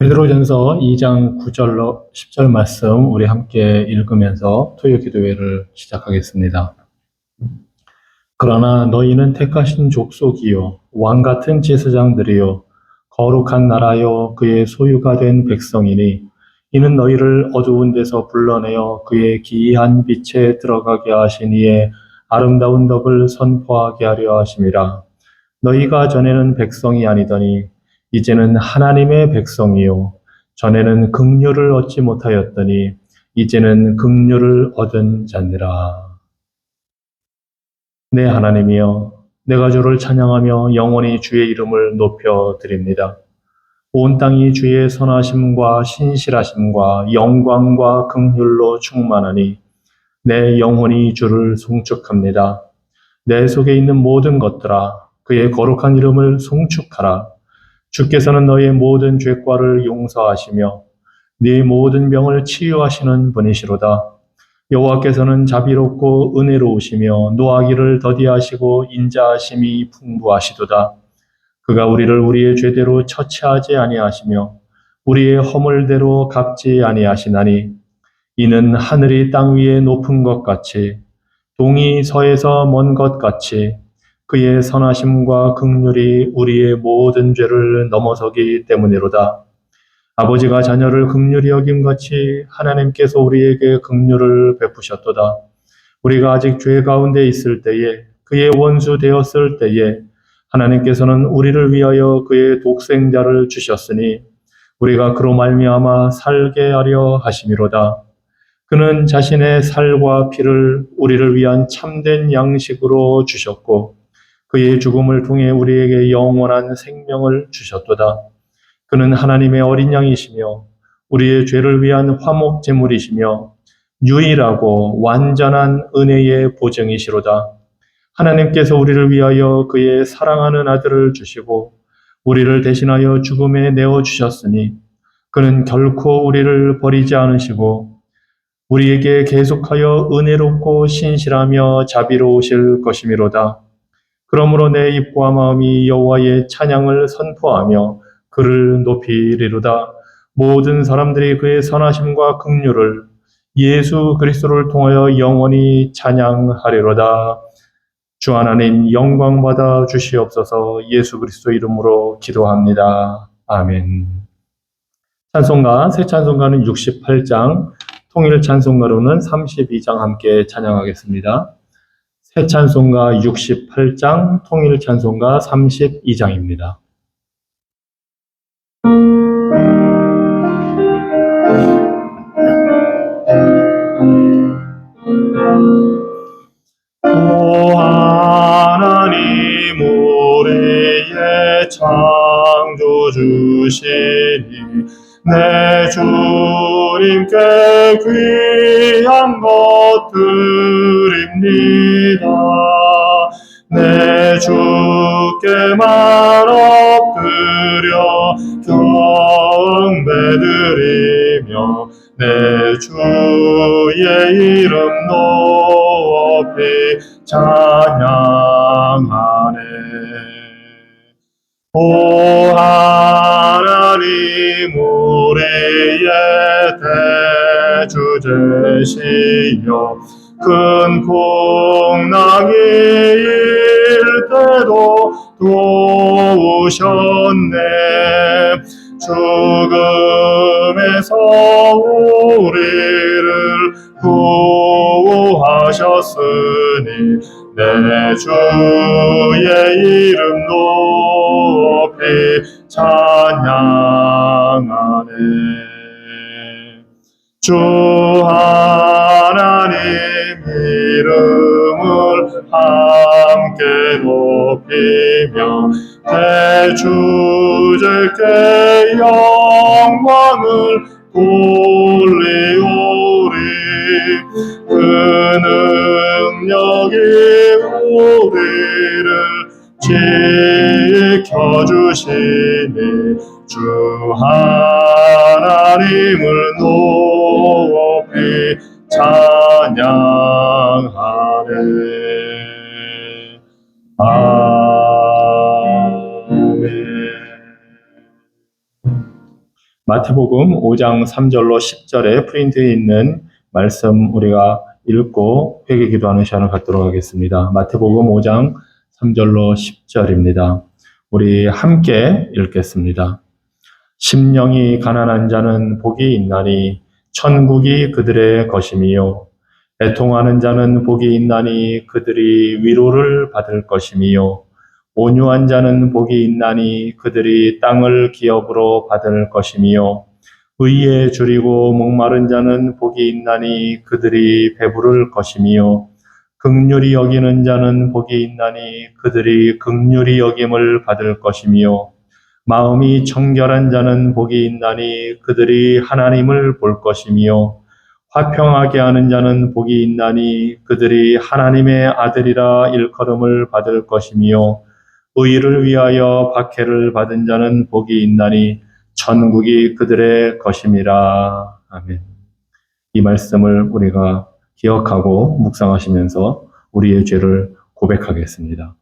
베드로전서 2장 9절로 10절 말씀 우리 함께 읽으면서 토요 기도회를 시작하겠습니다. 그러나 너희는 택하신 족속이요 왕 같은 제사장들이요 거룩한 나라요 그의 소유가 된 백성이니 이는 너희를 어두운 데서 불러내어 그의 기이한 빛에 들어가게 하신 이의 아름다운 덕을 선포하게 하려 하심이라. 너희가 전에는 백성이 아니더니 이제는 하나님의 백성이요 전에는 긍휼을 얻지 못하였더니 이제는 긍휼을 얻은 자니라. 네, 하나님이여, 내가 주를 찬양하며 영원히 주의 이름을 높여 드립니다. 온 땅이 주의 선하심과 신실하심과 영광과 긍휼로 충만하니 내 영혼이 주를 송축합니다. 내 속에 있는 모든 것들아 그의 거룩한 이름을 송축하라. 주께서는 너의 모든 죄과를 용서하시며 네 모든 병을 치유하시는 분이시로다. 여호와께서는 자비롭고 은혜로우시며 노하기를 더디하시고 인자하심이 풍부하시도다. 그가 우리를 우리의 죄대로 처치하지 아니하시며 우리의 허물대로 갚지 아니하시나니 이는 하늘이 땅 위에 높은 것 같이 동이 서에서 먼 것 같이 그의 선하심과 긍휼이 우리의 모든 죄를 넘어서기 때문이로다. 아버지가 자녀를 긍휼히 여김같이 하나님께서 우리에게 긍휼을 베푸셨도다. 우리가 아직 죄 가운데 있을 때에 그의 원수 되었을 때에 하나님께서는 우리를 위하여 그의 독생자를 주셨으니 우리가 그로 말미암아 살게 하려 하심이로다. 그는 자신의 살과 피를 우리를 위한 참된 양식으로 주셨고 그의 죽음을 통해 우리에게 영원한 생명을 주셨도다. 그는 하나님의 어린 양이시며 우리의 죄를 위한 화목 제물이시며 유일하고 완전한 은혜의 보증이시로다. 하나님께서 우리를 위하여 그의 사랑하는 아들을 주시고 우리를 대신하여 죽음에 내어주셨으니 그는 결코 우리를 버리지 않으시고 우리에게 계속하여 은혜롭고 신실하며 자비로우실 것이미로다. 그러므로 내 입과 마음이 여호와의 찬양을 선포하며 그를 높이리로다. 모든 사람들이 그의 선하심과 긍휼을 예수 그리스도를 통하여 영원히 찬양하리로다. 주 하나님 영광 받아 주시옵소서. 예수 그리스도 이름으로 기도합니다. 아멘. 찬송가, 새 찬송가는 68장, 통일 찬송가로는 32장 함께 찬양하겠습니다. 새 찬송가 68장, 통일 찬송가 32장입니다. 오 하나님 우리의 창조주시니 내 주님께 귀한 것들입니다. 내 주께만 엎드려 경배드리며 내 주의 이름 높이 찬양하네. 오 하나님 우리의 대주 되시여 큰 풍랑일 때도 도우셨네. 죽음에서 우리를 구하셨으니 내 주의 이름 높이 찬양하네. 주 하나님 이름을 함께 높이며 대주제께 영광을 돌리오리. 그 능력이 우리를 지켜주시니 주 하나님을 높이 찬양하네. 아멘. 마태복음 5장 3절로 10절에 프린트에 있는 말씀 우리가 읽고 회개 기도하는 시간을 갖도록 하겠습니다. 마태복음 5장 3절로 10절입니다. 우리 함께 읽겠습니다. 심령이 가난한 자는 복이 있나니 천국이 그들의 것임이요. 애통하는 자는 복이 있나니 그들이 위로를 받을 것임이요. 온유한 자는 복이 있나니 그들이 땅을 기업으로 받을 것임이요. 의에 줄이고 목마른 자는 복이 있나니 그들이 배부를 것임이요. 긍휼히 여기는 자는 복이 있나니 그들이 긍휼히 여김을 받을 것임이요. 마음이 청결한 자는 복이 있나니 그들이 하나님을 볼 것이며 화평하게 하는 자는 복이 있나니 그들이 하나님의 아들이라 일컬음을 받을 것이며 의를 위하여 박해를 받은 자는 복이 있나니 천국이 그들의 것임이라. 아멘. 이 말씀을 우리가 기억하고 묵상하시면서 우리의 죄를 고백하겠습니다.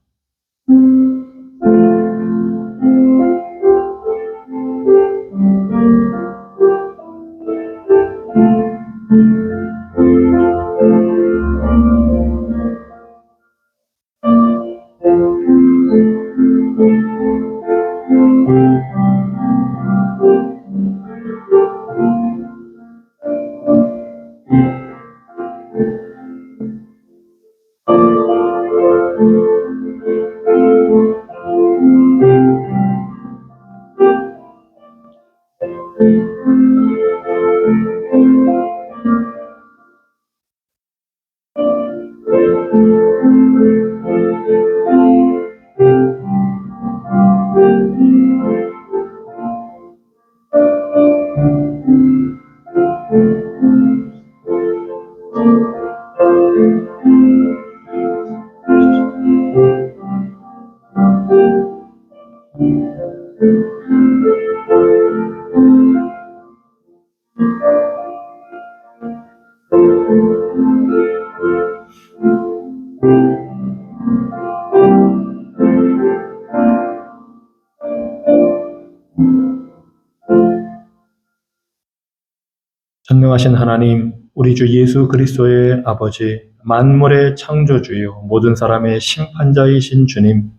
전능하신 하나님, 우리 주 예수 그리스도의 아버지, 만물의 창조주요, 모든 사람의 심판자이신 주님,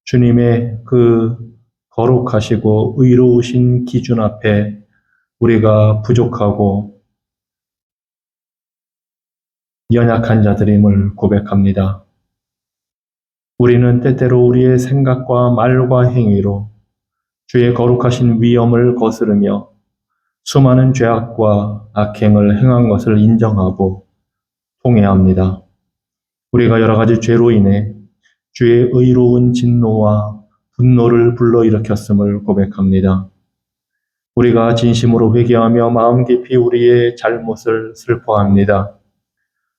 주님의 그 거룩하시고 의로우신 기준 앞에 우리가 부족하고 연약한 자들임을 고백합니다. 우리는 때때로 우리의 생각과 말과 행위로 주의 거룩하신 위엄을 거스르며 수많은 죄악과 악행을 행한 것을 인정하고 통회합니다. 우리가 여러 가지 죄로 인해 주의 의로운 진노와 분노를 불러일으켰음을 고백합니다. 우리가 진심으로 회개하며 마음 깊이 우리의 잘못을 슬퍼합니다.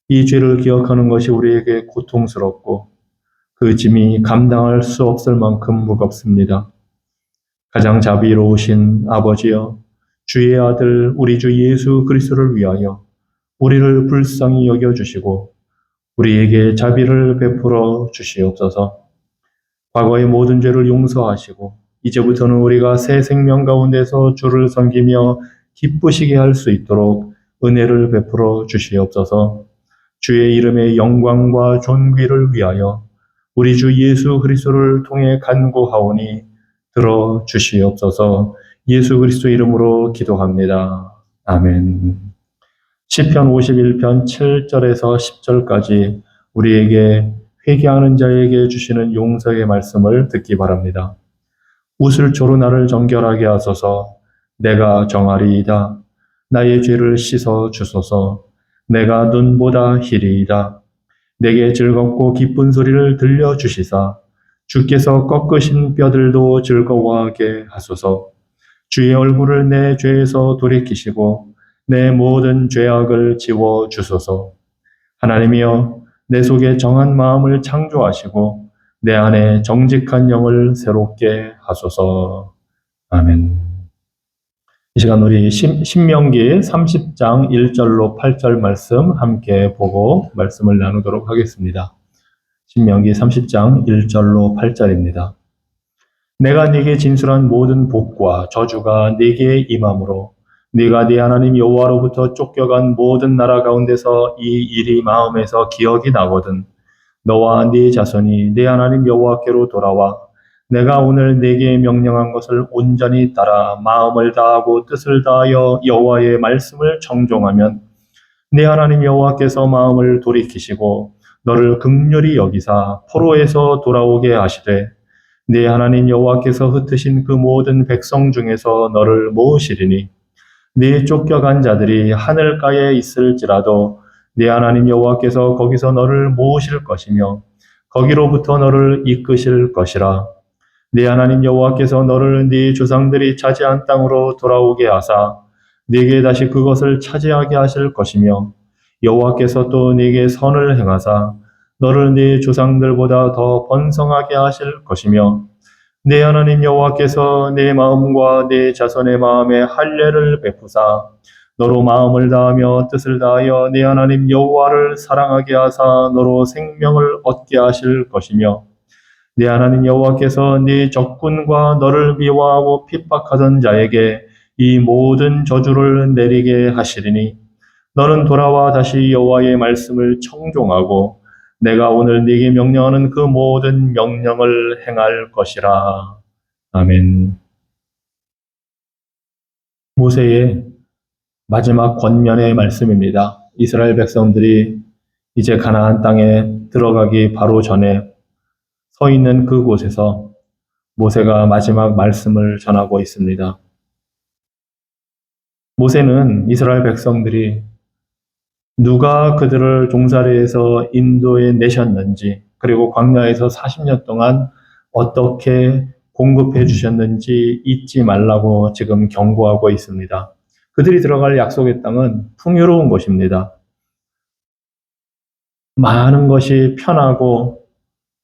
이 죄를 기억하는 것이 우리에게 고통스럽고 그 짐이 감당할 수 없을 만큼 무겁습니다. 가장 자비로우신 아버지여, 주의 아들 우리 주 예수 그리스도를 위하여 우리를 불쌍히 여겨주시고 우리에게 자비를 베풀어 주시옵소서. 과거의 모든 죄를 용서하시고 이제부터는 우리가 새 생명 가운데서 주를 섬기며 기쁘시게 할 수 있도록 은혜를 베풀어 주시옵소서. 주의 이름의 영광과 존귀를 위하여 우리 주 예수 그리스도를 통해 간구하오니 들어 주시옵소서. 예수 그리스도 이름으로 기도합니다. 아멘. 시편 51편 7절에서 10절까지 우리에게 회개하는 자에게 주시는 용서의 말씀을 듣기 바랍니다. 우슬초로 나를 정결하게 하소서. 내가 정하리이다. 나의 죄를 씻어 주소서. 내가 눈보다 희리이다. 내게 즐겁고 기쁜 소리를 들려주시사 주께서 꺾으신 뼈들도 즐거워하게 하소서. 주의 얼굴을 내 죄에서 돌이키시고 내 모든 죄악을 지워 주소서. 하나님이여, 내 속에 정한 마음을 창조하시고 내 안에 정직한 영을 새롭게 하소서. 아멘. 이 시간 우리 신명기 30장 1절로 8절 말씀 함께 보고 말씀을 나누도록 하겠습니다. 신명기 30장 1절로 8절입니다. 내가 네게 진술한 모든 복과 저주가 네게 임함으로 네가 네 하나님 여호와로부터 쫓겨간 모든 나라 가운데서 이 일이 마음에서 기억이 나거든 너와 네 자손이 네 하나님 여호와께로 돌아와 내가 오늘 네게 명령한 것을 온전히 따라 마음을 다하고 뜻을 다하여 여호와의 말씀을 청종하면 네 하나님 여호와께서 마음을 돌이키시고 너를 긍휼히 여기사 포로에서 돌아오게 하시되 네 하나님 여호와께서 흩으신 그 모든 백성 중에서 너를 모으시리니 네 쫓겨간 자들이 하늘가에 있을지라도 네 하나님 여호와께서 거기서 너를 모으실 것이며 거기로부터 너를 이끄실 것이라. 네 하나님 여호와께서 너를 네 조상들이 차지한 땅으로 돌아오게 하사 네게 다시 그것을 차지하게 하실 것이며 여호와께서 또 네게 선을 행하사 너를 네 조상들보다 더 번성하게 하실 것이며 네 하나님 여호와께서 내 마음과 내 자손의 마음에 할례를 베푸사 너로 마음을 다하며 뜻을 다하여 네 하나님 여호와를 사랑하게 하사 너로 생명을 얻게 하실 것이며 네 하나님 여호와께서 네 적군과 너를 미워하고 핍박하던 자에게 이 모든 저주를 내리게 하시리니 너는 돌아와 다시 여호와의 말씀을 청종하고 내가 오늘 네게 명령하는 그 모든 명령을 행할 것이라. 아멘. 모세의 마지막 권면의 말씀입니다. 이스라엘 백성들이 이제 가나안 땅에 들어가기 바로 전에 서 있는 그곳에서 모세가 마지막 말씀을 전하고 있습니다. 모세는 이스라엘 백성들이 누가 그들을 종살이에서 인도에 내셨는지, 그리고 광야에서 40년 동안 어떻게 공급해 주셨는지 잊지 말라고 지금 경고하고 있습니다. 그들이 들어갈 약속의 땅은 풍요로운 곳입니다. 많은 것이 편하고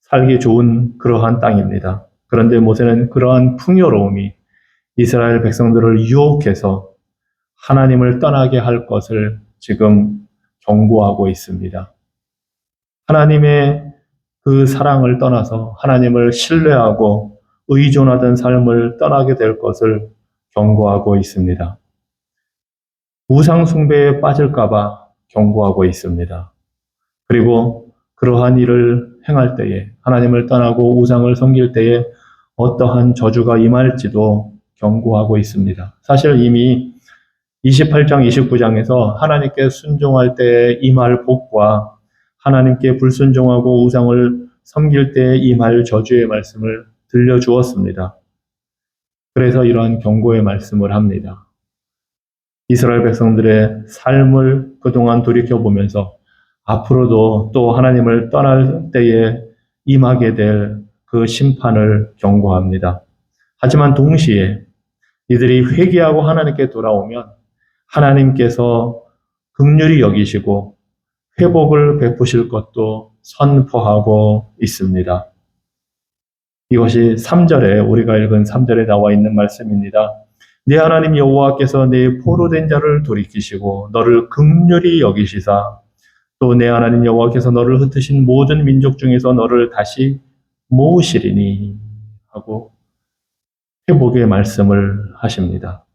살기 좋은 그러한 땅입니다. 그런데 모세는 그러한 풍요로움이 이스라엘 백성들을 유혹해서 하나님을 떠나게 할 것을 지금 경고하고 있습니다. 하나님의 그 사랑을 떠나서 하나님을 신뢰하고 의존하던 삶을 떠나게 될 것을 경고하고 있습니다. 우상 숭배에 빠질까봐 경고하고 있습니다. 그리고 그러한 일을 행할 때에 하나님을 떠나고 우상을 섬길 때에 어떠한 저주가 임할지도 경고하고 있습니다. 사실 이미 28장, 29장에서 하나님께 순종할 때에 임할 복과 하나님께 불순종하고 우상을 섬길 때에 임할 저주의 말씀을 들려주었습니다. 그래서 이러한 경고의 말씀을 합니다. 이스라엘 백성들의 삶을 그동안 돌이켜보면서 앞으로도 또 하나님을 떠날 때에 임하게 될 그 심판을 경고합니다. 하지만 동시에 이들이 회개하고 하나님께 돌아오면 하나님께서 긍휼히 여기시고 회복을 베푸실 것도 선포하고 있습니다. 이것이 3절에 우리가 읽은 3절에 나와 있는 말씀입니다. 네 하나님 여호와께서 네 포로된 자를 돌이키시고 너를 긍휼히 여기시사 또 내 하나님 여호와께서 너를 흩으신 모든 민족 중에서 너를 다시 모으시리니 하고 회복의 말씀을 하십니다.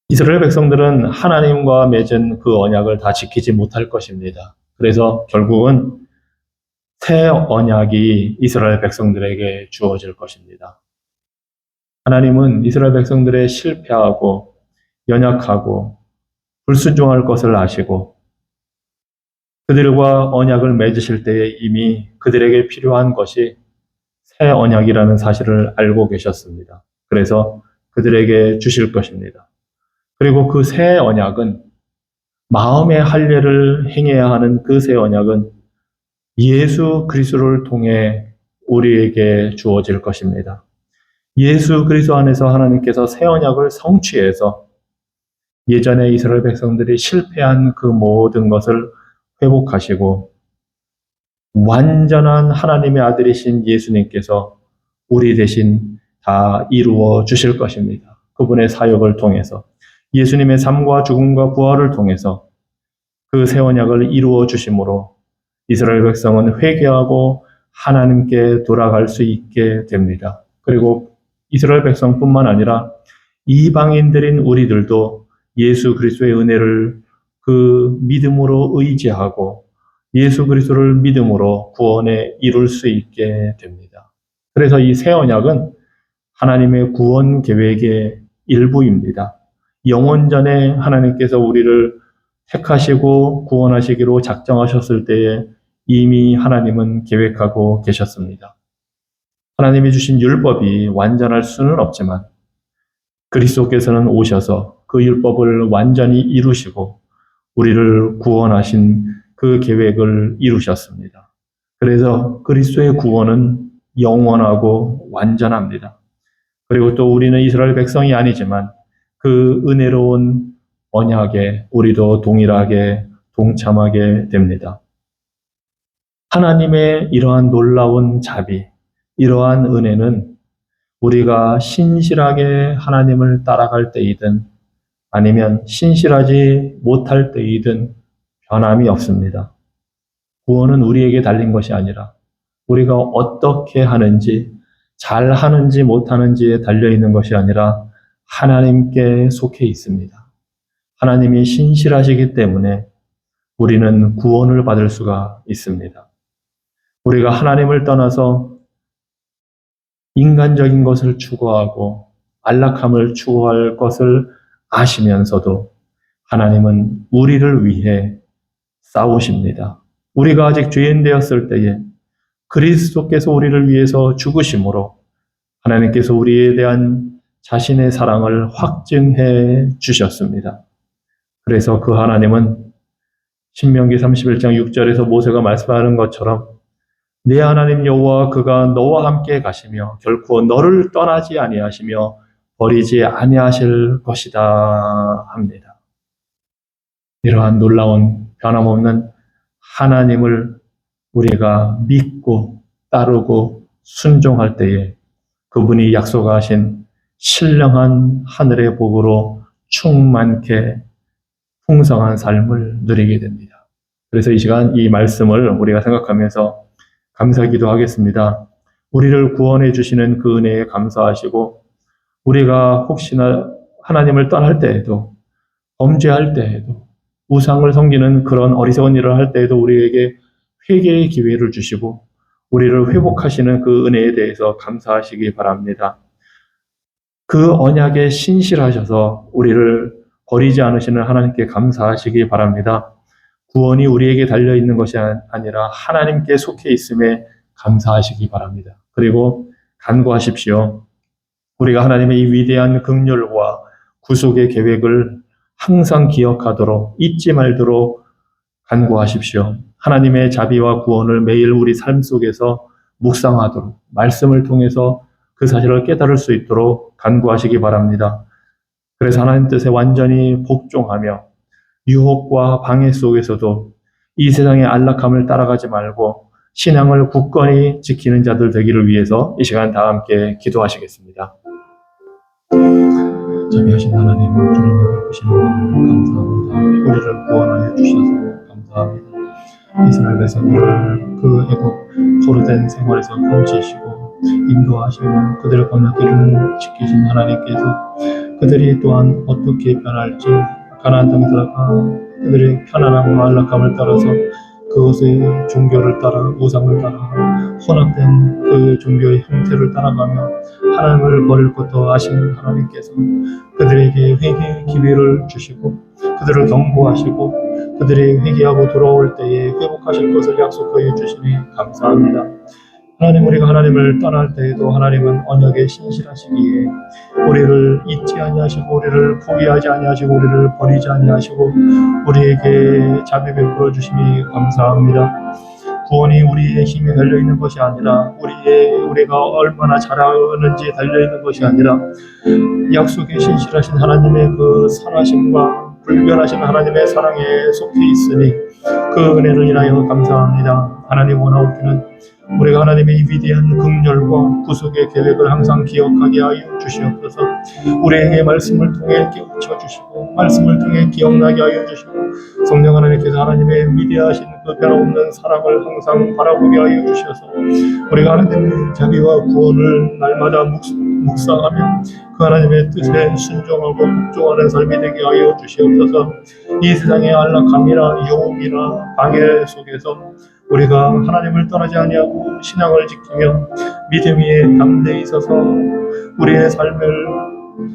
이스라엘 백성들은 하나님과 맺은 그 언약을 다 지키지 못할 것입니다. 그래서 결국은 새 언약이 이스라엘 백성들에게 주어질 것입니다. 하나님은 이스라엘 백성들의 실패하고 연약하고 불순종할 것을 아시고 그들과 언약을 맺으실 때에 이미 그들에게 필요한 것이 새 언약이라는 사실을 알고 계셨습니다. 그래서 그들에게 주실 것입니다. 그리고 그 새 언약은 마음의 할례를 행해야 하는 그 새 언약은 예수 그리스도를 통해 우리에게 주어질 것입니다. 예수 그리스도 안에서 하나님께서 새 언약을 성취해서 예전에 이스라엘 백성들이 실패한 그 모든 것을 회복하시고 완전한 하나님의 아들이신 예수님께서 우리 대신 다 이루어 주실 것입니다. 그분의 사역을 통해서 예수님의 삶과 죽음과 부활을 통해서 그 새 언약을 이루어 주심으로 이스라엘 백성은 회개하고 하나님께 돌아갈 수 있게 됩니다. 그리고 이스라엘 백성뿐만 아니라 이방인들인 우리들도 예수 그리스도의 은혜를 그 믿음으로 의지하고 예수 그리스도를 믿음으로 구원에 이룰 수 있게 됩니다. 그래서 이 새 언약은 하나님의 구원 계획의 일부입니다. 영원전에 하나님께서 우리를 택하시고 구원하시기로 작정하셨을 때에 이미 하나님은 계획하고 계셨습니다. 하나님이 주신 율법이 완전할 수는 없지만 그리스도께서는 오셔서 그 율법을 완전히 이루시고 우리를 구원하신 그 계획을 이루셨습니다. 그래서 그리스도의 구원은 영원하고 완전합니다. 그리고 또 우리는 이스라엘 백성이 아니지만 그 은혜로운 언약에 우리도 동일하게 동참하게 됩니다. 하나님의 이러한 놀라운 자비, 이러한 은혜는 우리가 신실하게 하나님을 따라갈 때이든 아니면 신실하지 못할 때이든 변함이 없습니다. 구원은 우리에게 달린 것이 아니라 우리가 어떻게 하는지, 잘 하는지 못하는지에 달려있는 것이 아니라 하나님께 속해 있습니다. 하나님이 신실하시기 때문에 우리는 구원을 받을 수가 있습니다. 우리가 하나님을 떠나서 인간적인 것을 추구하고 안락함을 추구할 것을 아시면서도 하나님은 우리를 위해 싸우십니다. 우리가 아직 죄인 되었을 때에 그리스도께서 우리를 위해서 죽으심으로 하나님께서 우리에 대한 자신의 사랑을 확증해 주셨습니다. 그래서 그 하나님은 신명기 31장 6절에서 모세가 말씀하는 것처럼 내 하나님 여호와 그가 너와 함께 가시며 결코 너를 떠나지 아니하시며 버리지 아니하실 것이다 합니다. 이러한 놀라운 변함없는 하나님을 우리가 믿고 따르고 순종할 때에 그분이 약속하신 신령한 하늘의 복으로 충만케 풍성한 삶을 누리게 됩니다. 그래서 이 시간 이 말씀을 우리가 생각하면서 감사기도 하겠습니다. 우리를 구원해 주시는 그 은혜에 감사하시고 우리가 혹시나 하나님을 떠날 때에도 범죄할 때에도 우상을 섬기는 그런 어리석은 일을 할 때에도 우리에게 회개의 기회를 주시고 우리를 회복하시는 그 은혜에 대해서 감사하시기 바랍니다. 그 언약에 신실하셔서 우리를 버리지 않으시는 하나님께 감사하시기 바랍니다. 구원이 우리에게 달려있는 것이 아니라 하나님께 속해 있음에 감사하시기 바랍니다. 그리고 간구하십시오. 우리가 하나님의 이 위대한 긍휼과 구속의 계획을 항상 기억하도록 잊지 말도록 간구하십시오. 하나님의 자비와 구원을 매일 우리 삶 속에서 묵상하도록 말씀을 통해서 그 사실을 깨달을 수 있도록 간구하시기 바랍니다. 그래서 하나님 뜻에 완전히 복종하며 유혹과 방해 속에서도 이 세상의 안락함을 따라가지 말고 신앙을 굳건히 지키는 자들 되기를 위해서 이 시간 다 함께 기도하시겠습니다. 자비하신 하나님, 주님의 베푸신 은혜를 감사합니다. 우리를 구원하여 주셔서 감사합니다. 이스라엘 백성들을 그 애굽 포로된 생활에서 건지시고 인도하시고 그들의 번역기를 지키신 하나님께서 그들이 또한 어떻게 변할지 가나안 땅에 들어가 그들의 편안함과 안락함을 따라서 그것의 종교를 따라 우상을 따라 혼합된 그 종교의 형태를 따라가며 하나님을 버릴 것도 아시는 하나님께서 그들에게 회개의 기회를 주시고 그들을 경고하시고 그들이 회개하고 돌아올 때에 회복하실 것을 약속하여 주시니 감사합니다. 하나님, 우리가 하나님을 떠날 때에도 하나님은 언약에 신실하시기에 우리를 잊지 아니하시고 우리를 포기하지 아니하시고 우리를 버리지 아니하시고 우리에게 자비 베풀어 주심이 감사합니다. 구원이 우리의 힘에 달려있는 것이 아니라 우리가 얼마나 잘하는지에 달려있는 것이 아니라 약속에 신실하신 하나님의 그 선하심과 불변하신 하나님의 사랑에 속해 있으니 그 은혜를 인하여 감사합니다. 하나님, 원하옵기는 우리가 하나님의 위대한 긍휼과 구속의 계획을 항상 기억하게 하여 주시옵소서. 우리에게 말씀을 통해 깨우쳐 주시고 말씀을 통해 기억나게 하여 주시고 성령 하나님께서 하나님의 위대하신 그 변함없는 사랑을 항상 바라보게 하여 주셔서 우리가 하나님의 자비와 구원을 날마다 묵상하며 그 하나님의 뜻에 순종하고 복종하는 삶이 되게 하여 주시옵소서. 이 세상의 안락함이나 유혹이나 방해 속에서 우리가 하나님을 떠나지 아니하고 신앙을 지키며 믿음 위에 담대히 서서 우리의 삶을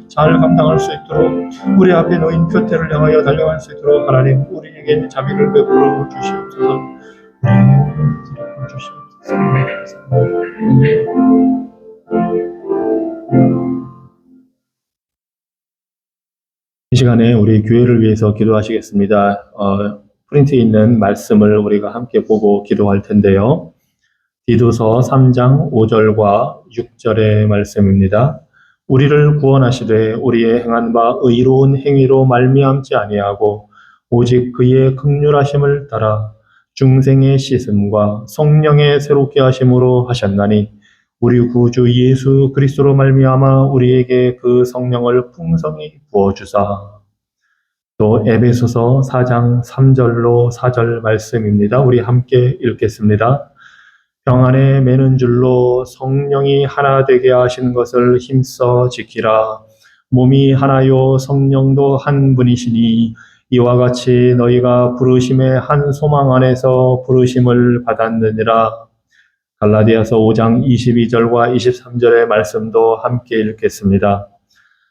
잘 감당할 수 있도록 우리 앞에 놓인 표대를 향하여 달려갈 수 있도록 하나님 우리에게 자비를 베풀어 주시옵소서. 우리에게 베풀어 주시옵소서. 이 시간에 우리 교회를 위해서 기도하시겠습니다. 프린트에 있는 말씀을 우리가 함께 보고 기도할 텐데요. 디도서 3장 5절과 6절의 말씀입니다. 우리를 구원하시되 우리의 행한 바 의로운 행위로 말미암지 아니하고 오직 그의 긍휼하심을 따라 중생의 씻음과 성령의 새롭게 하심으로 하셨나니 우리 구주 예수 그리스도로 말미암아 우리에게 그 성령을 풍성히 부어주사. 또 에베소서 4장 3절로 4절 말씀입니다. 우리 함께 읽겠습니다. 평안에 매는 줄로 성령이 하나 되게 하신 것을 힘써 지키라. 몸이 하나요 성령도 한 분이시니 이와 같이 너희가 부르심의 한 소망 안에서 부르심을 받았느니라. 갈라디아서 5장 22절과 23절의 말씀도 함께 읽겠습니다.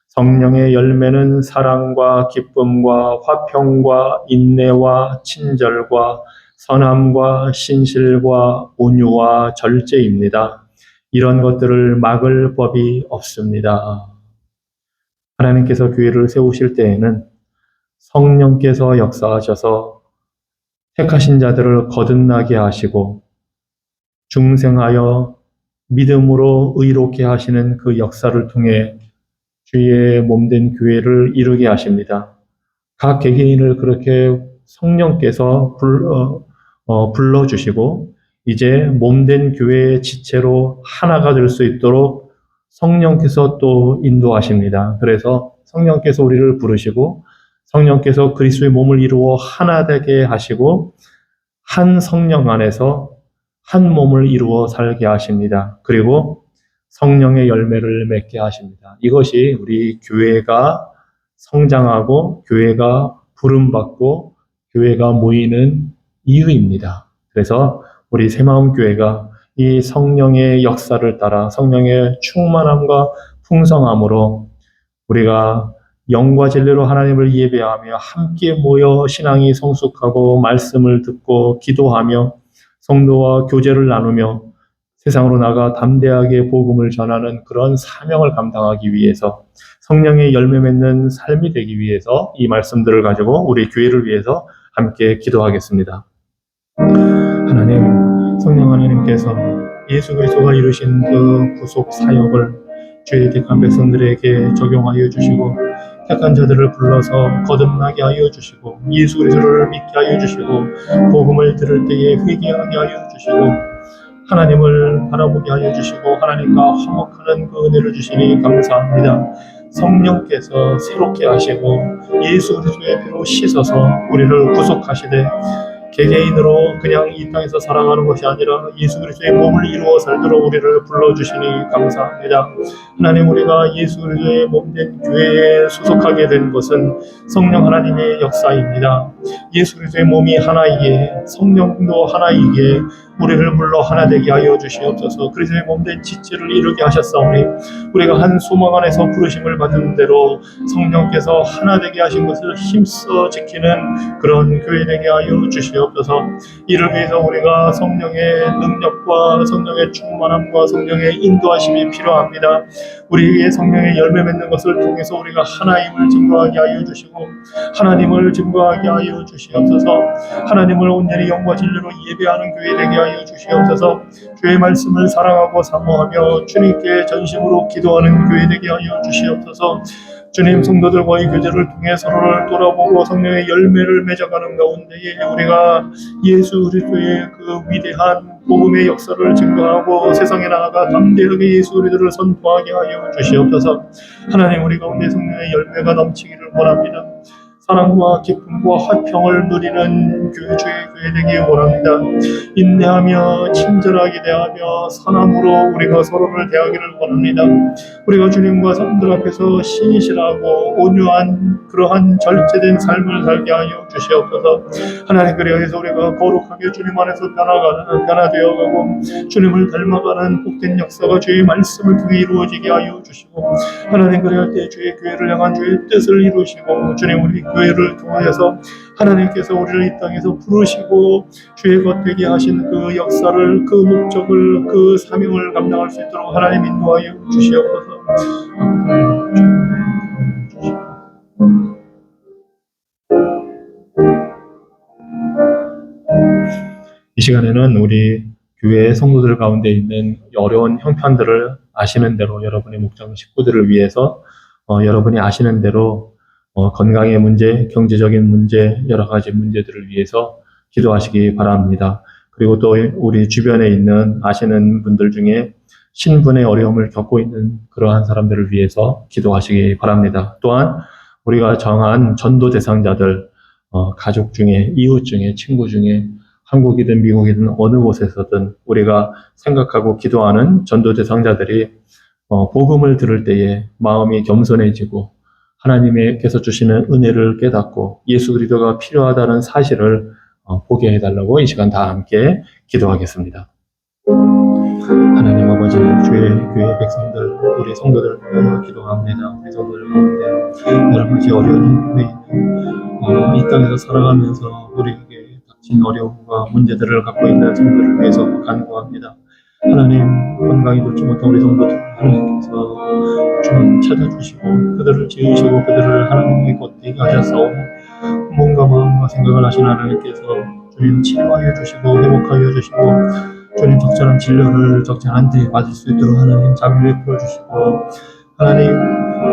성령의 열매는 사랑과 기쁨과 화평과 인내와 친절과 선함과 신실과 온유와 절제입니다. 이런 것들을 막을 법이 없습니다. 하나님께서 교회를 세우실 때에는 성령께서 역사하셔서 택하신 자들을 거듭나게 하시고 중생하여 믿음으로 의롭게 하시는 그 역사를 통해 주의 몸된 교회를 이루게 하십니다. 각 개개인을 그렇게 성령께서 불러주시고 이제 몸된 교회의 지체로 하나가 될 수 있도록 성령께서 또 인도하십니다. 그래서 성령께서 우리를 부르시고 성령께서 그리스도의 몸을 이루어 하나 되게 하시고 한 성령 안에서 한 몸을 이루어 살게 하십니다. 그리고 성령의 열매를 맺게 하십니다. 이것이 우리 교회가 성장하고 교회가 부름받고 교회가 모이는 이유입니다. 그래서 우리 새마음교회가 이 성령의 역사를 따라 성령의 충만함과 풍성함으로 우리가 영과 진리로 하나님을 예배하며 함께 모여 신앙이 성숙하고 말씀을 듣고 기도하며 성도와 교제를 나누며 세상으로 나가 담대하게 복음을 전하는 그런 사명을 감당하기 위해서 성령의 열매 맺는 삶이 되기 위해서 이 말씀들을 가지고 우리 교회를 위해서 함께 기도하겠습니다. 하나님, 성령 하나님께서 예수 그리스도가 이루신 그 구속 사역을 주의 택한 백성들에게 적용하여 주시고 택한 자들을 불러서 거듭나게 하여 주시고 예수 그리스도를 믿게 하여 주시고 복음을 들을 때에 회개하게 하여 주시고 하나님을 바라보게 하여 주시고 하나님과 화목하는 그 은혜를 주시니 감사합니다. 성령께서 새롭게 하시고 예수 그리스도의 피로 씻어서 우리를 구속하시되 개개인으로 그냥 이 땅에서 살아가는 것이 아니라 예수 그리스도의 몸을 이루어 살도록 우리를 불러주시니 감사합니다. 하나님, 우리가 예수 그리스도의 몸된 교회에 소속하게 된 것은 성령 하나님의 역사입니다. 예수 그리스도의 몸이 하나이기에 성령도 하나이기에 우리를 불러 하나 되게 하여 주시옵소서. 그리스도의 몸된 지체를 이루게 하셨사오니 우리가 한 소망 안에서 부르심을 받은 대로 성령께서 하나 되게 하신 것을 힘써 지키는 그런 교회 되게 하여 주시옵소서. 이를 위해서 우리가 성령의 능력과 성령의 충만함과 성령의 인도하심이 필요합니다. 우리에게 성령의 열매 맺는 것을 통해서 우리가 하나님을 증거하게 하여 주시고 하나님을 증거하게 하여 주시옵소서. 하나님을 온전히 영과 진리로 예배하는 교회 되게 하여 주시옵소서. 주의 말씀을 사랑하고 사모하며 주님께 전심으로 기도하는 교회 되게 하여 주시옵소서. 주님, 성도들과의 교제를 통해 서로를 돌아보고 성령의 열매를 맺어가는 가운데에 우리가 예수 그리스도의 그 위대한 복음의 역사를 증거하고 세상에 나아가 담대하게 예수 그리스도를 선포하게 하여 주시옵소서. 하나님, 우리 가운데 성령의 열매가 넘치기를 원합니다. 사랑과 기쁨과 화평을 누리는 주의 교회 되기 원합니다. 인내하며 친절하게 대하며 선함으로 우리가 서로를 대하기를 원합니다. 우리가 주님과 사람들 앞에서 신실하고 온유한 그러한 절제된 삶을 살게 하여 주시옵소서. 하나님, 그리하여서 우리가 거룩하게 주님 안에서 변화되어가고 주님을 닮아가는 복된 역사가 주의 말씀을 통해 이루어지게 하여 주시고, 하나님, 그리할 때 주의 교회를 향한 주의 뜻을 이루시고, 주님, 우리 교회를 통하여서 하나님께서 우리를 이 땅에서 부르시고 주의 것 되게 하신 그 역사를, 그 목적을, 그 사명을 감당할 수 있도록 하나님 인도하여 주시옵소서. 이 시간에는 우리 교회 성도들 가운데 있는 어려운 형편들을 아시는 대로 여러분의 목장 식구들을 위해서 여러분이 아시는 대로 건강의 문제, 경제적인 문제, 여러 가지 문제들을 위해서 기도하시기 바랍니다. 그리고 또 우리 주변에 있는 아시는 분들 중에 신분의 어려움을 겪고 있는 그러한 사람들을 위해서 기도하시기 바랍니다. 또한 우리가 정한 전도 대상자들, 가족 중에, 이웃 중에, 친구 중에 한국이든 미국이든 어느 곳에서든 우리가 생각하고 기도하는 전도 대상자들이 복음을 들을 때에 마음이 겸손해지고 하나님께서 주시는 은혜를 깨닫고 예수 그리스도가 필요하다는 사실을 보게 해달라고 이 시간 다 함께 기도하겠습니다. 하나님 아버지, 주의 교회 백성들, 우리 성도들 기도합니다. 우리 성도들 가운데 여러 가지 어려운 형편에 있는 이 땅에서 살아가면서 우리에게 닥친 어려움과 문제들을 갖고 있는 성도들을 위해서 간구합니다. 하나님, 건강이 좋지 못한 우리 성도들 하나님께서 좀 찾아주시고 그들을 지으시고 그들을 하나님의 걷되게 하셔서 몸과 마음과 생각을 하신 하나님께서 주님 치료하여 주시고 회복하여 주시고 주님 적절한 진료를 적절한 때에 받을 수 있도록 하나님 자비를 베풀어 주시고, 하나님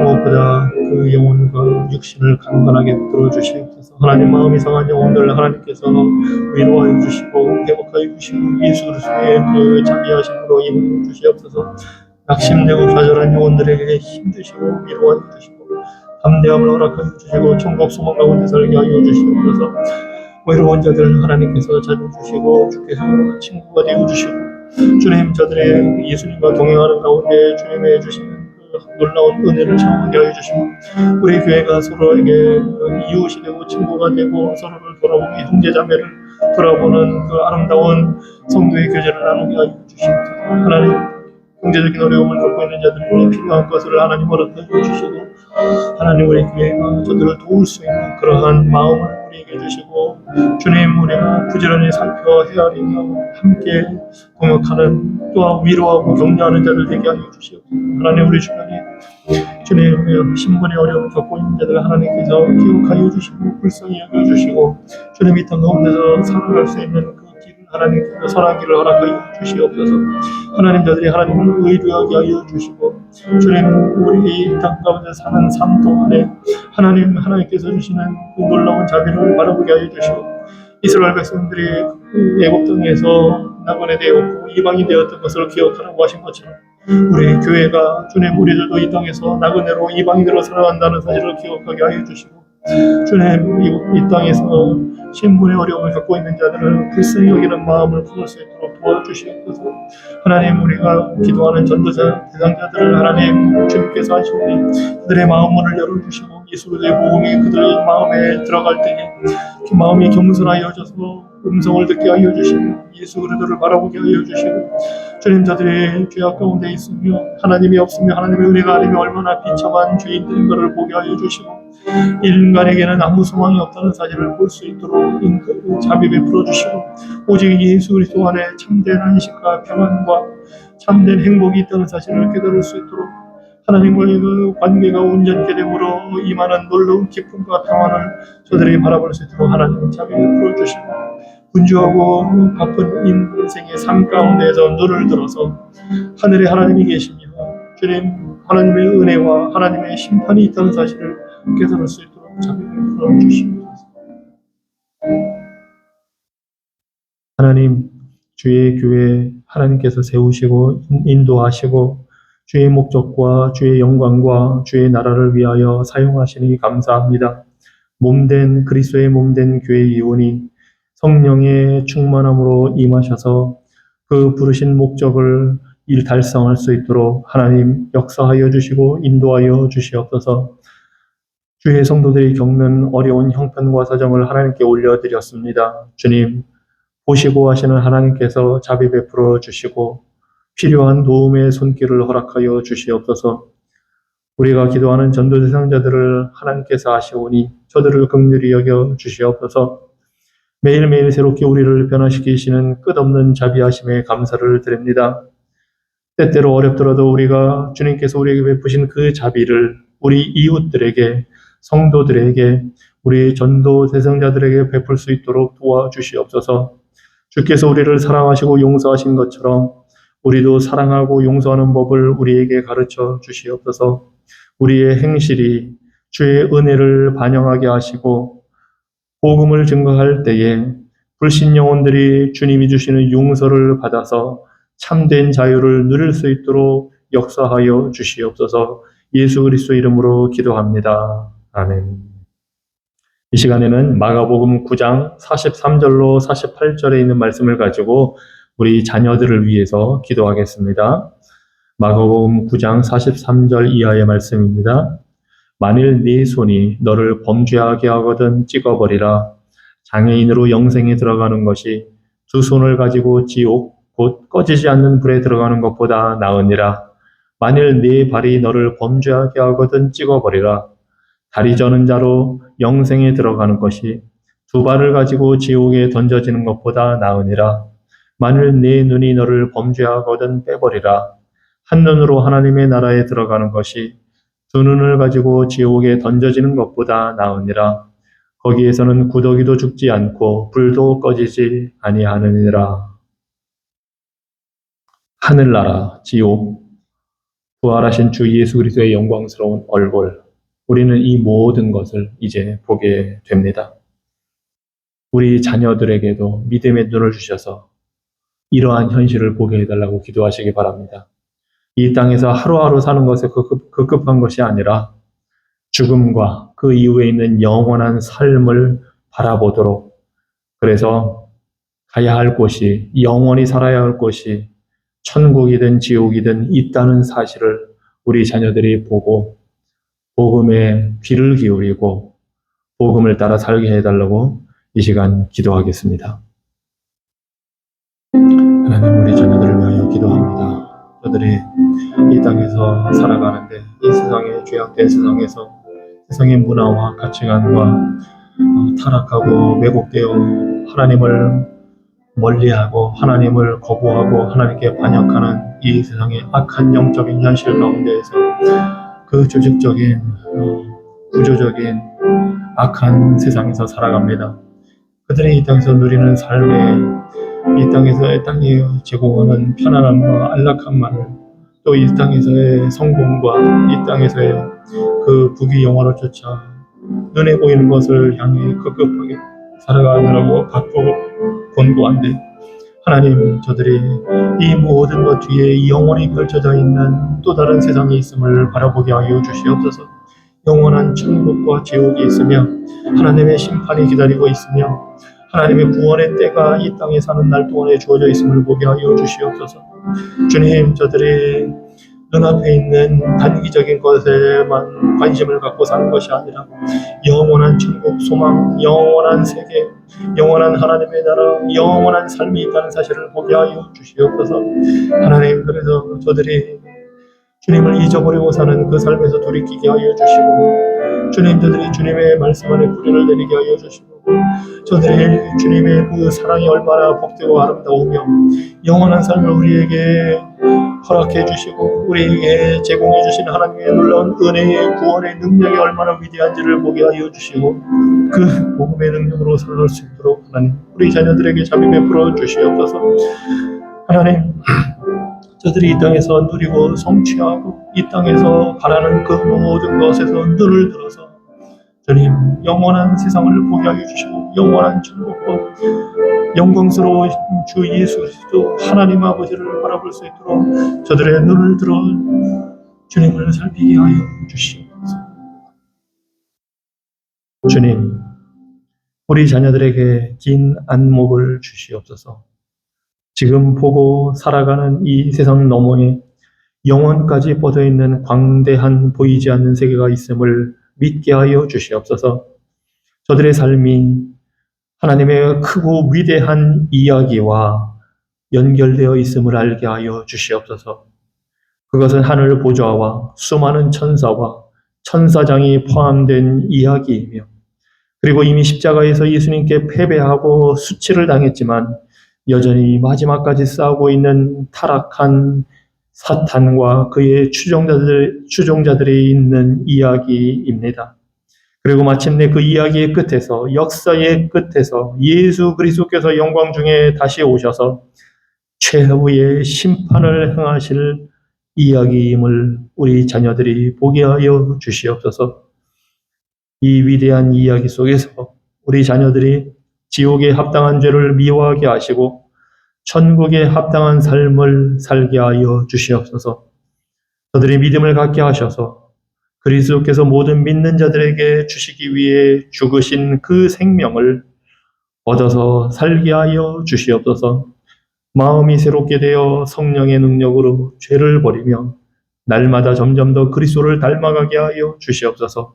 무엇보다 그 영혼과 육신을 강건하게 붙들어 주시옵소서. 하나님 마음이 상한 영혼들을 하나님께서 위로하여 주시고 회복하여 주시고 예수 그리스도의 그 자비하심으로 임하여 주시옵소서. 낙심되고 좌절한 영혼들에게 힘 주시고 위로하여 주시고 담대함을 허락하여 주시고 천국 소망 가운데 살게 하여 주시옵소서. 외로운 자들 하나님께서 찾아주시고 주께서 친구가 되어주시고 주님, 저들의 예수님과 동행하는 가운데 주님의 주시는 그 놀라운 은혜를 체험하게 하여 주시고 우리 교회가 서로에게 이웃이 되고 친구가 되고 서로를 돌아보며 형제자매를 돌아보는 그 아름다운 성도의 교제를 나누게 하여 주시옵소서. 하나님, 경제적인 어려움을 겪고 있는 자들에게 필요한 것을 하나님 허락하여 주시고 하나님, 우리 교회가 저들을 도울 수 있는 그러한 마음을 우리에게 주시고 주님, 우리가 부지런히 살펴 헤아리며 함께 동역하는 또한 위로하고 격려하는 자들 되게 하여 주시옵소서. 하나님, 우리 주변에 주님 신분의 어려움을 겪고 있는 자들 하나님께서 기억하여 주시고 불쌍히 여겨주시고 주님 이 땅 가운데서 살아갈 수 있는 그 길을 하나님께서 선한 길을 허락하여 주시옵소서. 하나님, 저들이 하나님을 의지하게 하여 주시고 주님, 우리 이 땅 가운데 사는 삶 동안에 하나님께서 주시는 그 놀라운 자비를 바라보게 하여 주시고 이스라엘 백성들이 애굽 땅에서 나그네 되었고 이방이 되었던 것을 기억하라고 하신 것처럼 우리 교회가 주님, 우리들도 이 땅에서 나그네로 이방인으로 살아간다는 사실을 기억하게 하여 주시고 주님, 이 땅에서 신분의 어려움을 갖고 있는 자들을 불쌍히 여기는 마음을 품을 수 있도록 도와주시옵소서. 하나님, 우리가 기도하는 전도자 대상자들을 하나님 주님께서 하시오니 그들의 마음문을 열어주시고 예수 그리스도의 복음이 그들의 마음에 들어갈 때에 그 마음이 겸손하여져서 음성을 듣게 하여 주시고 예수 그리스도를 바라보게 하여 주시고 주님, 저들의 죄악 가운데 있으며 하나님이 없으며 하나님의 은혜가 아니며 얼마나 비참한 죄인들인 것을 보게 하여 주시고 인간에게는 아무 소망이 없다는 사실을 볼 수 있도록 자비 베풀어 주시고 오직 예수 그리스도 안에 참된 안식과 평안과 참된 행복이 있다는 사실을 깨달을 수 있도록 하나님과의 그 관계가 온전케 됨으로 임하는 놀라운 기쁨과 평안을 저들이 바라볼 수 있도록 하나님 자비 베풀어 주시고 분주하고 바쁜 인생의 삶 가운데에서 눈을 들어서 하늘에 하나님이 계시며 주님, 하나님의 은혜와 하나님의 심판이 있다는 사실을 깨달을 수 있도록 자비 베풀어 주시옵소서. 하나님, 주의 교회 하나님께서 세우시고 인도하시고 주의 목적과 주의 영광과 주의 나라를 위하여 사용하시니 감사합니다. 몸된 그리스도의 몸된 교회의 이혼이 성령의 충만함으로 임하셔서 그 부르신 목적을 달성할 수 있도록 하나님 역사하여 주시고 인도하여 주시옵소서. 주의 성도들이 겪는 어려운 형편과 사정을 하나님께 올려드렸습니다. 주님, 보시고 하시는 하나님께서 자비 베풀어 주시고 필요한 도움의 손길을 허락하여 주시옵소서. 우리가 기도하는 전도 대상자들을 하나님께서 아시오니 저들을 긍휼히 여겨 주시옵소서. 매일매일 새롭게 우리를 변화시키시는 끝없는 자비하심에 감사를 드립니다. 때때로 어렵더라도 우리가 주님께서 우리에게 베푸신 그 자비를 우리 이웃들에게, 성도들에게, 우리 전도 대상자들에게 베풀 수 있도록 도와주시옵소서. 주께서 우리를 사랑하시고 용서하신 것처럼 우리도 사랑하고 용서하는 법을 우리에게 가르쳐 주시옵소서. 우리의 행실이 주의 은혜를 반영하게 하시고 복음을 증거할 때에 불신 영혼들이 주님이 주시는 용서를 받아서 참된 자유를 누릴 수 있도록 역사하여 주시옵소서. 예수 그리스도 이름으로 기도합니다. 아멘. 이 시간에는 마가복음 9장 43절로 48절에 있는 말씀을 가지고 우리 자녀들을 위해서 기도하겠습니다. 마가복음 9장 43절 이하의 말씀입니다. 만일 네 손이 너를 범죄하게 하거든 찍어버리라. 장애인으로 영생에 들어가는 것이 두 손을 가지고 지옥 곧 꺼지지 않는 불에 들어가는 것보다 나으니라. 만일 네 발이 너를 범죄하게 하거든 찍어버리라. 다리 저는 자로 영생에 들어가는 것이 두 발을 가지고 지옥에 던져지는 것보다 나으니라. 만일 네 눈이 너를 범죄하거든 빼버리라. 한 눈으로 하나님의 나라에 들어가는 것이 두 눈을 가지고 지옥에 던져지는 것보다 나으니라. 거기에서는 구더기도 죽지 않고 불도 꺼지지 아니하느니라. 하늘나라, 지옥, 부활하신 주 예수 그리스도의 영광스러운 얼굴, 우리는 이 모든 것을 이제 보게 됩니다. 우리 자녀들에게도 믿음의 눈을 주셔서 이러한 현실을 보게 해달라고 기도하시기 바랍니다. 이 땅에서 하루하루 사는 것에 급급한 것이 아니라 죽음과 그 이후에 있는 영원한 삶을 바라보도록, 그래서 가야 할 곳이, 영원히 살아야 할 곳이 천국이든 지옥이든 있다는 사실을 우리 자녀들이 보고 복음에 귀를 기울이고 복음을 따라 살게 해달라고 이 시간 기도하겠습니다. 하나님, 우리 자녀들을 위하여 기도합니다. 저들이 이 땅에서 살아가는데 이 세상의 죄악된 세상에서 세상의 문화와 가치관과 타락하고 왜곡되어 하나님을 멀리하고 하나님을 거부하고 하나님께 반역하는 이 세상의 악한 영적인 현실 가운데에서 그 조직적인 구조적인 악한 세상에서 살아갑니다. 그들이 이 땅에서 누리는 삶에 이 땅에서의 땅이 제공하는 편안함과 안락함만을, 또 이 땅에서의 성공과 이 땅에서의 그 부귀 영화를 쫓아 눈에 보이는 것을 향해 급급하게 살아가느라고 바쁘고 곤고한데, 하나님, 저들이 이 모든 것 뒤에 영원히 펼쳐져 있는 또 다른 세상이 있음을 바라보게 하여 주시옵소서. 영원한 천국과 지옥이 있으며 하나님의 심판이 기다리고 있으며 하나님의 구원의 때가 이 땅에 사는 날 동안에 주어져 있음을 보게 하여 주시옵소서. 주님, 저들이 눈앞에 있는 단기적인 것에만 관심을 갖고 사는 것이 아니라 영원한 천국 소망, 영원한 세계, 영원한 하나님의 나라, 영원한 삶이 있다는 사실을 보게 하여 주시옵소서. 하나님, 그래서 저들이 주님을 잊어버리고 사는 그 삶에서 돌이키게 하여 주시고, 주님, 저들이 주님의 말씀 안에 뿌리를 내리게 하여 주시고, 저들이 주님의 그 사랑이 얼마나 복되고 아름다우며 영원한 삶을 우리에게 허락해 주시고 우리에게 제공해 주신 하나님의 놀라운 은혜의 구원의 능력이 얼마나 위대한지를 보게 하여 주시고, 그 복음의 능력으로 살아갈 수 있도록 하나님, 우리 자녀들에게 자비 베풀어 주시옵소서. 하나님, 저들이 이 땅에서 누리고 성취하고 이 땅에서 바라는 그 모든 것에서 눈을 들어서 주님, 영원한 세상을 보게 하여 주시고 영원한 천국과 영광스러운 주 예수 그리스도 하나님 아버지를 바라볼 수 있도록 저들의 눈을 들어 주님을 살피게 하여 주시옵소서. 주님, 우리 자녀들에게 긴 안목을 주시옵소서. 지금 보고 살아가는 이 세상 너머에 영원까지 뻗어있는 광대한 보이지 않는 세계가 있음을 믿게 하여 주시옵소서. 저들의 삶이 하나님의 크고 위대한 이야기와 연결되어 있음을 알게 하여 주시옵소서. 그것은 하늘 보좌와 수많은 천사와 천사장이 포함된 이야기이며, 그리고 이미 십자가에서 예수님께 패배하고 수치를 당했지만 여전히 마지막까지 싸우고 있는 타락한 사탄과 그의 추종자들이 있는 이야기입니다. 그리고 마침내 그 이야기의 끝에서, 역사의 끝에서 예수 그리스도께서 영광 중에 다시 오셔서 최후의 심판을 행하실 이야기임을 우리 자녀들이 보게 하여 주시옵소서. 이 위대한 이야기 속에서 우리 자녀들이 지옥에 합당한 죄를 미워하게 하시고 천국에 합당한 삶을 살게 하여 주시옵소서. 저들이 믿음을 갖게 하셔서 그리스도께서 모든 믿는 자들에게 주시기 위해 죽으신 그 생명을 얻어서 살게 하여 주시옵소서. 마음이 새롭게 되어 성령의 능력으로 죄를 버리며 날마다 점점 더 그리스도를 닮아가게 하여 주시옵소서.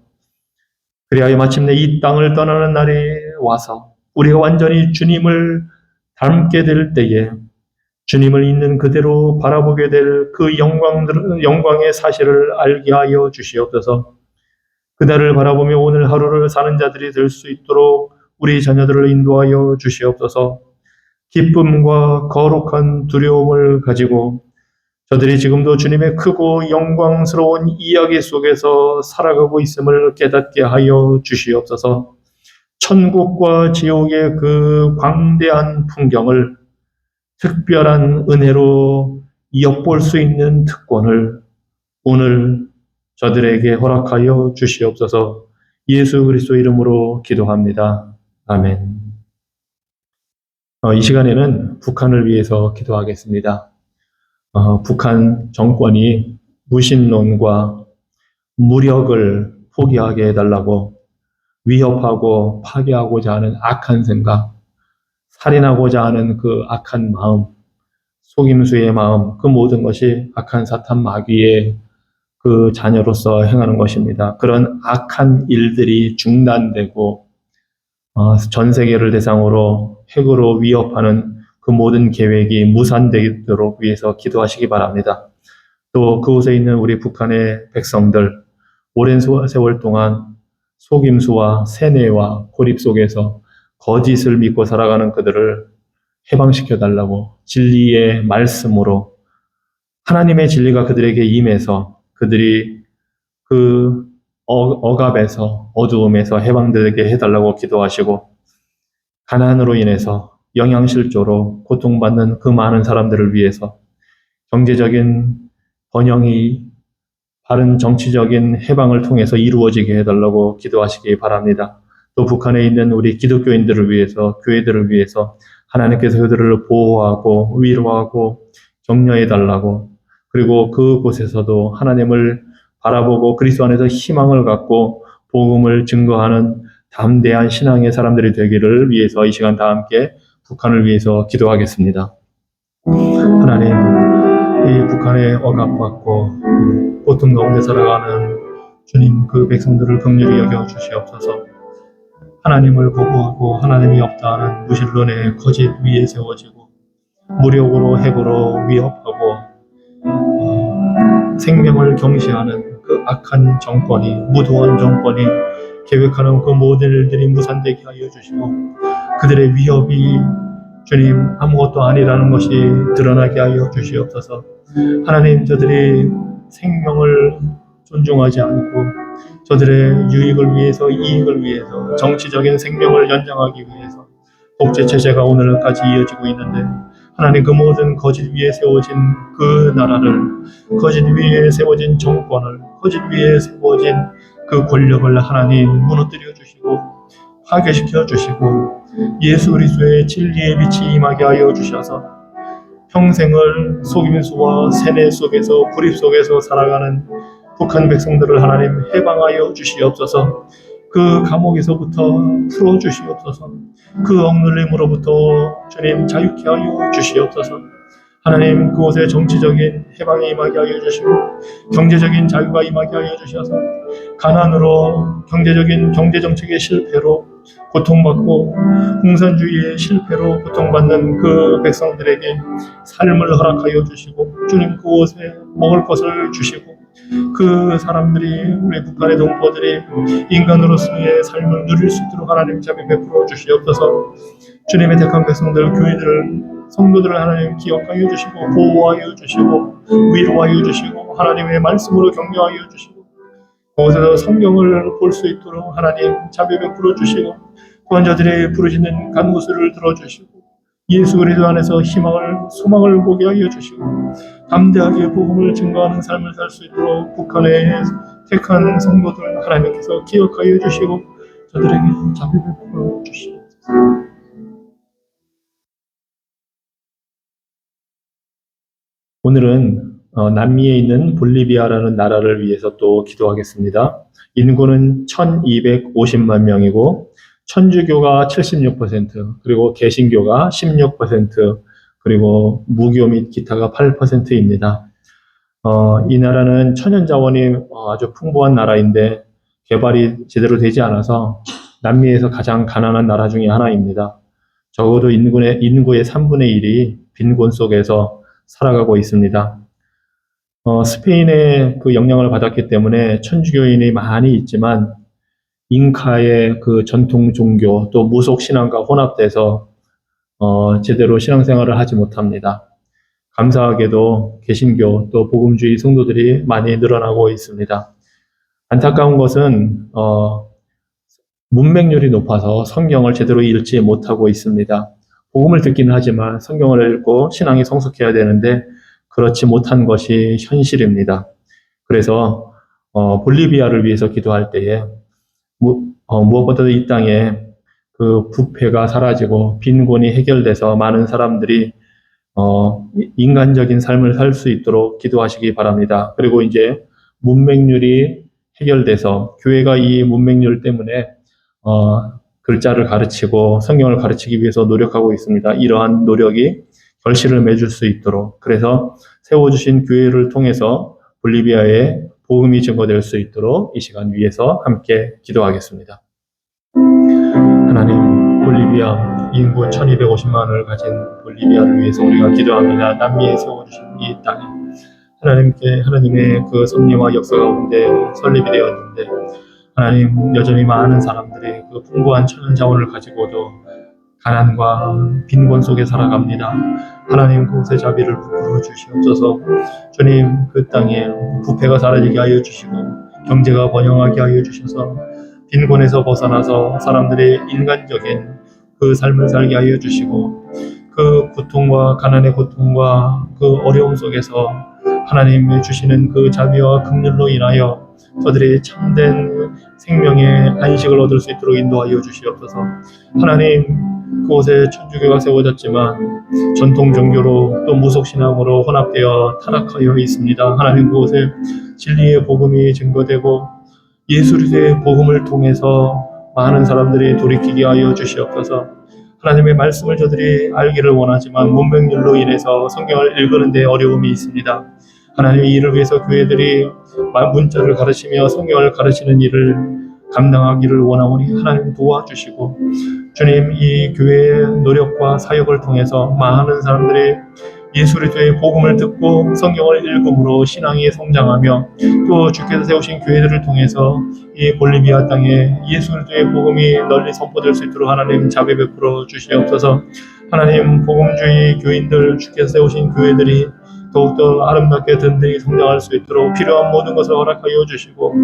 그리하여 마침내 이 땅을 떠나는 날에 와서 우리가 완전히 주님을 닮게 될 때에 주님을 있는 그대로 바라보게 될 그 영광의 사실을 알게 하여 주시옵소서. 그날을 바라보며 오늘 하루를 사는 자들이 될 수 있도록 우리 자녀들을 인도하여 주시옵소서. 기쁨과 거룩한 두려움을 가지고 저들이 지금도 주님의 크고 영광스러운 이야기 속에서 살아가고 있음을 깨닫게 하여 주시옵소서. 천국과 지옥의 그 광대한 풍경을 특별한 은혜로 엿볼 수 있는 특권을 오늘 저들에게 허락하여 주시옵소서. 예수 그리스도 이름으로 기도합니다. 아멘. 이 시간에는 북한을 위해서 기도하겠습니다. 북한 정권이 무신론과 무력을 포기하게 해달라고 위협하고 파괴하고자 하는 악한 생각, 살인하고자 하는 그 악한 마음, 속임수의 마음, 그 모든 것이 악한 사탄 마귀의 그 자녀로서 행하는 것입니다. 그런 악한 일들이 중단되고 전 세계를 대상으로 핵으로 위협하는 그 모든 계획이 무산되도록 위해서 기도하시기 바랍니다. 또 그곳에 있는 우리 북한의 백성들, 오랜 세월 동안 속임수와 세뇌와 고립 속에서 거짓을 믿고 살아가는 그들을 해방시켜달라고 진리의 말씀으로 하나님의 진리가 그들에게 임해서 그들이 그 억압에서 어두움에서 해방되게 해달라고 기도하시고, 가난으로 인해서 영양실조로 고통받는 그 많은 사람들을 위해서 경제적인 번영이 바른 정치적인 해방을 통해서 이루어지게 해달라고 기도하시기 바랍니다. 또 북한에 있는 우리 기독교인들을 위해서, 교회들을 위해서 하나님께서 그들을 보호하고 위로하고 격려해달라고, 그리고 그곳에서도 하나님을 바라보고 그리스도 안에서 희망을 갖고 복음을 증거하는 담대한 신앙의 사람들이 되기를 위해서 이 시간 다 함께 북한을 위해서 기도하겠습니다. 하나님, 이 북한에 억압받고 고통 가운데 살아가는 주님, 그 백성들을 긍휼히 여겨 주시옵소서. 하나님을 거부하고 하나님이 없다 하는 무신론의 거짓 위에 세워지고 무력으로 핵으로 위협하고 생명을 경시하는 그 악한 정권이, 무도한 정권이 계획하는 그 모든 일들이 무산되게 하여 주시고 그들의 위협이 주님 아무것도 아니라는 것이 드러나게 하여 주시옵소서. 하나님, 저들이 생명을 존중하지 않고 저들의 유익을 위해서, 이익을 위해서, 정치적인 생명을 연장하기 위해서 독재체제가 오늘까지 이어지고 있는데, 하나님, 그 모든 거짓 위에 세워진 그 나라를, 거짓 위에 세워진 정권을, 거짓 위에 세워진 그 권력을 하나님 무너뜨려 주시고 파괴시켜 주시고 예수 그리스도의 진리의 빛이 임하게 하여 주셔서 평생을 속임수와 세뇌 속에서, 불입 속에서 살아가는 북한 백성들을 하나님 해방하여 주시옵소서. 그 감옥에서부터 풀어주시옵소서. 그 억눌림으로부터 주님 자유케 하여 주시옵소서. 하나님, 그곳에 정치적인 해방이 임하게 하여 주시고 경제적인 자유가 임하게 하여 주셔서 가난으로 경제정책의 실패로 고통받고 공산주의의 실패로 고통받는 그 백성들에게 삶을 허락하여 주시고 주님, 그곳에 먹을 것을 주시고 그 사람들이, 우리 북한의 동포들이 인간으로서의 삶을 누릴 수 있도록 하나님 자비 베풀어 주시옵소서. 주님의 택한 백성들, 교회들을, 성도들을 하나님 기억하여 주시고 보호하여 주시고 위로하여 주시고 하나님의 말씀으로 격려하여 주시고 그곳에서 성경을 볼 수 있도록 하나님 자비 베풀어 주시고 또한 저들의 부르짖는 간구소리를 들어주시고 예수 그리스도 안에서 소망을 보게 하여 주시고 담대하게 복음을 증거하는 삶을 살 수 있도록 북한의 택한 성도들 하나님께서 기억하여 주시고 저들에게 자비 베풀어 주시옵소서. 오늘은 남미에 있는 볼리비아라는 나라를 위해서 또 기도하겠습니다. 인구는 1250만 명이고 천주교가 76%, 그리고 개신교가 16%, 그리고 무교 및 기타가 8%입니다. 이 나라는 천연자원이 아주 풍부한 나라인데 개발이 제대로 되지 않아서 남미에서 가장 가난한 나라 중에 하나입니다. 적어도 인구의 3분의 1이 빈곤 속에서 살아가고 있습니다. 스페인의 그 영향을 받았기 때문에 천주교인이 많이 있지만 잉카의 그 전통 종교 또 무속 신앙과 혼합돼서 제대로 신앙생활을 하지 못합니다. 감사하게도 개신교 또 복음주의 성도들이 많이 늘어나고 있습니다. 안타까운 것은 문맹률이 높아서 성경을 제대로 읽지 못하고 있습니다. 복음을 듣기는 하지만 성경을 읽고 신앙이 성숙해야 되는데 그렇지 못한 것이 현실입니다. 그래서 볼리비아를 위해서 기도할 때에 무엇보다도 이 땅에 그 부패가 사라지고 빈곤이 해결돼서 많은 사람들이 인간적인 삶을 살 수 있도록 기도하시기 바랍니다. 그리고 이제 문맹률이 해결돼서 교회가 이 문맹률 때문에 글자를 가르치고 성경을 가르치기 위해서 노력하고 있습니다. 이러한 노력이 결실을 맺을 수 있도록, 그래서 세워주신 교회를 통해서 볼리비아에 복음이 증거될 수 있도록 이 시간 위에서 함께 기도하겠습니다. 하나님, 볼리비아 인구 1250만을 가진 볼리비아를 위해서 우리가 기도합니다. 남미에 세워주신 이 땅에 하나님의 그 섭리와 역사 가운데 설립이 되었는데 하나님, 여전히 많은 사람들이 그 풍부한 천연 자원을 가지고도 가난과 빈곤 속에 살아갑니다. 하나님, 그곳에 자비를 베풀어 주시옵소서. 주님, 그 땅에 부패가 사라지게 하여 주시고 경제가 번영하게 하여 주셔서 빈곤에서 벗어나서 사람들의 인간적인 그 삶을 살게 하여 주시고 그 고통과 가난의 고통과 그 어려움 속에서 하나님이 주시는 그 자비와 긍휼로 인하여 저들이 참된 생명의 안식을 얻을 수 있도록 인도하여 주시옵소서. 하나님, 그곳에 천주교가 세워졌지만 전통 종교로 또 무속신앙으로 혼합되어 타락하여 있습니다. 하나님, 그곳에 진리의 복음이 증거되고 예수 그리스도의 복음을 통해서 많은 사람들이 돌이키게 하여 주시옵소서. 하나님의 말씀을 저들이 알기를 원하지만 문맹률로 인해서 성경을 읽는 데 어려움이 있습니다. 하나님, 이를 위해서 교회들이 문자를 가르치며 성경을 가르치는 일을 감당하기를 원하오니 하나님 도와주시고 주님, 이 교회의 노력과 사역을 통해서 많은 사람들이 예수 그리스도의 복음을 듣고 성경을 읽음으로 신앙이 성장하며 또 주께서 세우신 교회들을 통해서 이 볼리비아 땅에 예수 그리스도의 복음이 널리 선포될 수 있도록 하나님 자비 베풀어 주시옵소서. 하나님, 복음주의 교인들, 주께서 세우신 교회들이 더욱더 아름답게 든든히 성장할 수 있도록 필요한 모든 것을 허락하여 주시고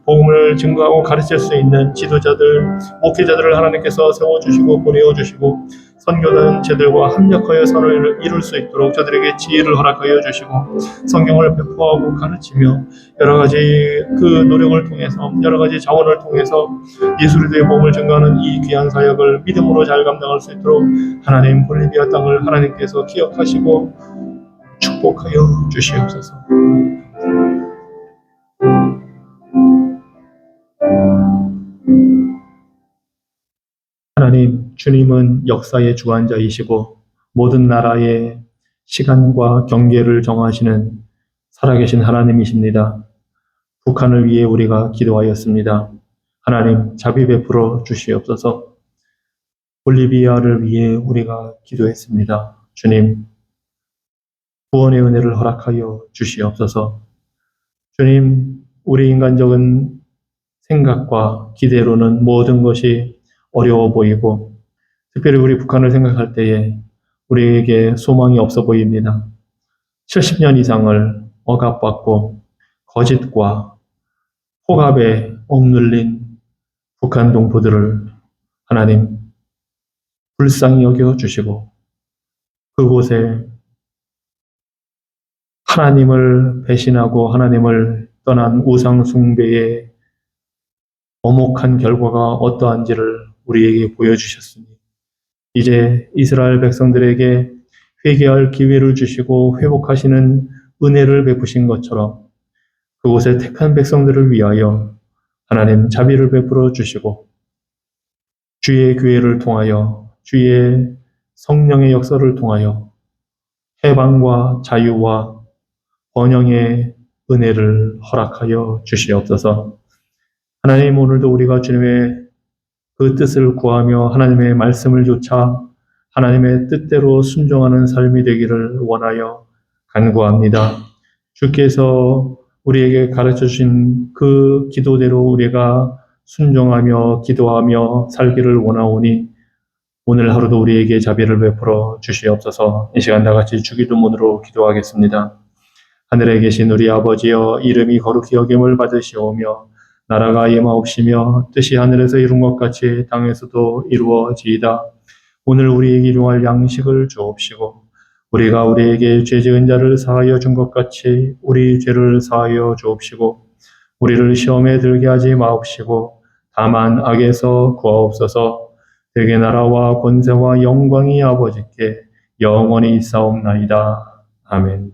복음을 증거하고 가르칠 수 있는 지도자들, 목회자들을 하나님께서 세워주시고 보내어주시고 선교단체들과 합력하여 선을 이룰 수 있도록 저들에게 지혜를 허락하여 주시고 성경을 배포하고 가르치며 여러 가지 그 노력을 통해서 여러 가지 자원을 통해서 예수 그리스도의 복음을 증거하는 이 귀한 사역을 믿음으로 잘 감당할 수 있도록 하나님, 볼리비아 땅을 하나님께서 기억하시고 축복하여 주시옵소서. 주님은 역사의 주관자이시고 모든 나라의 시간과 경계를 정하시는 살아계신 하나님이십니다. 북한을 위해 우리가 기도하였습니다. 하나님 자비 베풀어 주시옵소서. 볼리비아를 위해 우리가 기도했습니다. 주님 구원의 은혜를 허락하여 주시옵소서. 주님 우리 인간적인 생각과 기대로는 모든 것이 어려워 보이고 특별히 우리 북한을 생각할 때에 우리에게 소망이 없어 보입니다. 70년 이상을 억압받고 거짓과 폭압에 억눌린 북한 동포들을 하나님 불쌍히 여겨 주시고 그곳에 하나님을 배신하고 하나님을 떠난 우상 숭배의 엄혹한 결과가 어떠한지를 우리에게 보여주셨으니 이제 이스라엘 백성들에게 회개할 기회를 주시고 회복하시는 은혜를 베푸신 것처럼 그곳에 택한 백성들을 위하여 하나님 자비를 베풀어 주시고 주의 교회를 통하여 주의 성령의 역사를 통하여 해방과 자유와 번영의 은혜를 허락하여 주시옵소서. 하나님 오늘도 우리가 주님의 그 뜻을 구하며 하나님의 말씀을 조차 하나님의 뜻대로 순종하는 삶이 되기를 원하여 간구합니다. 주께서 우리에게 가르쳐 주신 그 기도대로 우리가 순종하며 기도하며 살기를 원하오니 오늘 하루도 우리에게 자비를 베풀어 주시옵소서. 이 시간 다 같이 주기도문으로 기도하겠습니다. 하늘에 계신 우리 아버지여 이름이 거룩히 여김을 받으시오며 나라가 임하옵시며 뜻이 하늘에서 이룬 것 같이 땅에서도 이루어지이다. 오늘 우리에게 일용할 양식을 주옵시고 우리가 우리에게 죄 지은 자를 사하여 준 것 같이 우리 죄를 사하여 주옵시고 우리를 시험에 들게 하지 마옵시고 다만 악에서 구하옵소서. 대개 나라와 권세와 영광이 아버지께 영원히 있사옵나이다. 아멘.